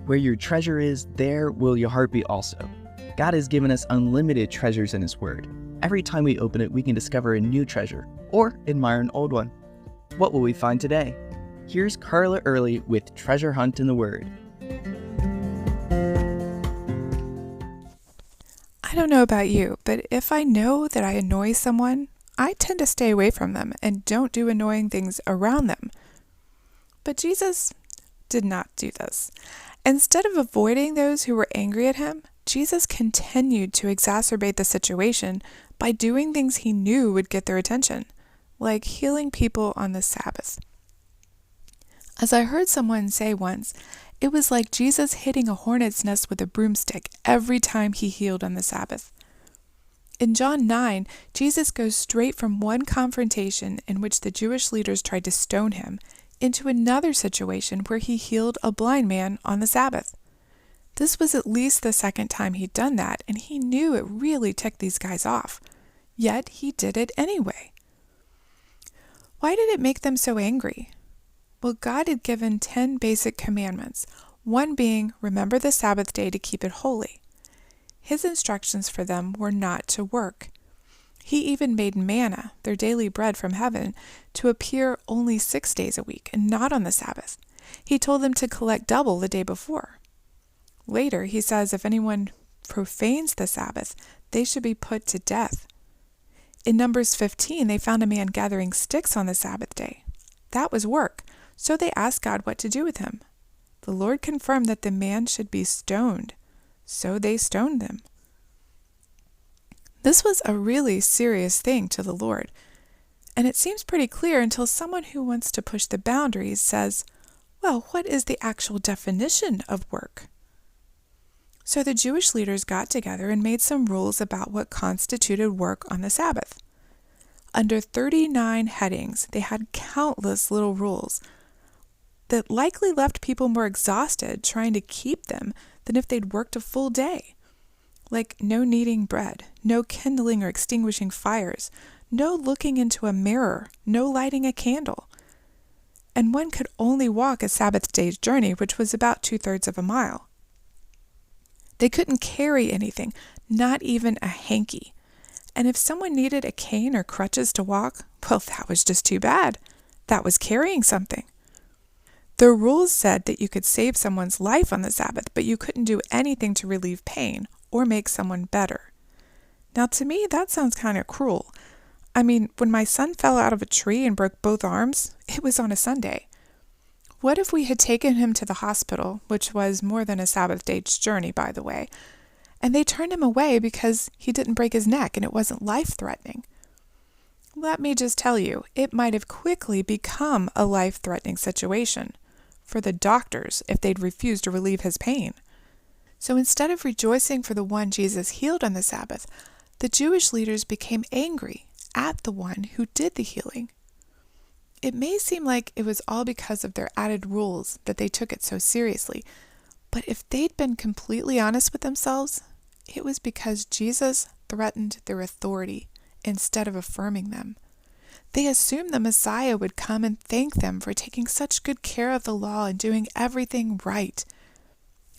Where your treasure is, there will your heart be also. God has given us unlimited treasures in His Word. Every time we open it, we can discover a new treasure or admire an old one. What will we find today? Here's Carla Early with Treasure Hunt in the Word. I don't know about you, but if I know that I annoy someone, I tend to stay away from them and don't do annoying things around them. But Jesus did not do this. Instead of avoiding those who were angry at him, Jesus continued to exacerbate the situation by doing things he knew would get their attention, like healing people on the Sabbath. As I heard someone say once, it was like Jesus hitting a hornet's nest with a broomstick every time he healed on the Sabbath. In John 9, Jesus goes straight from one confrontation in which the Jewish leaders tried to stone him into another situation where he healed a blind man on the Sabbath. This was at least the second time he'd done that, and he knew it really ticked these guys off. Yet he did it anyway. Why did it make them so angry? Well, God had given 10 basic commandments, one being, remember the Sabbath day to keep it holy. His instructions for them were not to work. He even made manna, their daily bread from heaven, to appear only 6 days a week and not on the Sabbath. He told them to collect double the day before. Later, he says if anyone profanes the Sabbath, they should be put to death. In Numbers 15, they found a man gathering sticks on the Sabbath day. That was work, so they asked God what to do with him. The Lord confirmed that the man should be stoned, so they stoned him. This was a really serious thing to the Lord, and it seems pretty clear until someone who wants to push the boundaries says, well, what is the actual definition of work? So the Jewish leaders got together and made some rules about what constituted work on the Sabbath. Under 39 headings, they had countless little rules that likely left people more exhausted trying to keep them than if they'd worked a full day. Like no kneading bread, no kindling or extinguishing fires, no looking into a mirror, no lighting a candle. And one could only walk a Sabbath day's journey, which was about 2/3 of a mile. They couldn't carry anything, not even a hanky. And if someone needed a cane or crutches to walk, well, that was just too bad. That was carrying something. The rules said that you could save someone's life on the Sabbath, but you couldn't do anything to relieve pain or make someone better. Now, to me, that sounds kind of cruel. I mean, when my son fell out of a tree and broke both arms, it was on a Sunday. What if we had taken him to the hospital, which was more than a Sabbath day's journey, by the way, and they turned him away because he didn't break his neck and it wasn't life-threatening? Let me just tell you, it might have quickly become a life-threatening situation for the doctors if they'd refused to relieve his pain. So instead of rejoicing for the one Jesus healed on the Sabbath, the Jewish leaders became angry at the one who did the healing. It may seem like it was all because of their added rules that they took it so seriously, but if they'd been completely honest with themselves, it was because Jesus threatened their authority instead of affirming them. They assumed the Messiah would come and thank them for taking such good care of the law and doing everything right.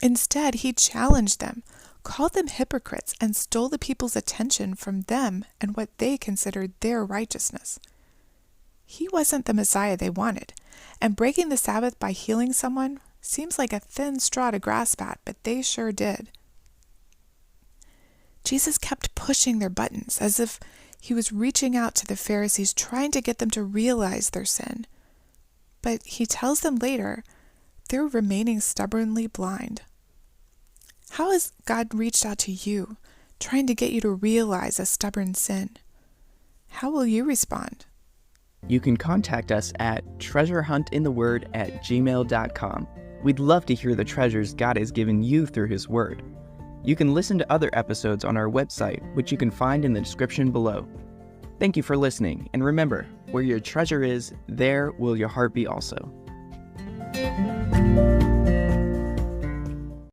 Instead, he challenged them, called them hypocrites, and stole the people's attention from them and what they considered their righteousness. He wasn't the Messiah they wanted, and breaking the Sabbath by healing someone seems like a thin straw to grasp at, but they sure did. Jesus kept pushing their buttons as if he was reaching out to the Pharisees, trying to get them to realize their sin. But he tells them later, they're remaining stubbornly blind. How has God reached out to you, trying to get you to realize a stubborn sin? How will you respond? You can contact us at treasurehuntintheword@gmail.com. We'd love to hear the treasures God has given you through His Word. You can listen to other episodes on our website, which you can find in the description below. Thank you for listening, and remember, where your treasure is, there will your heart be also.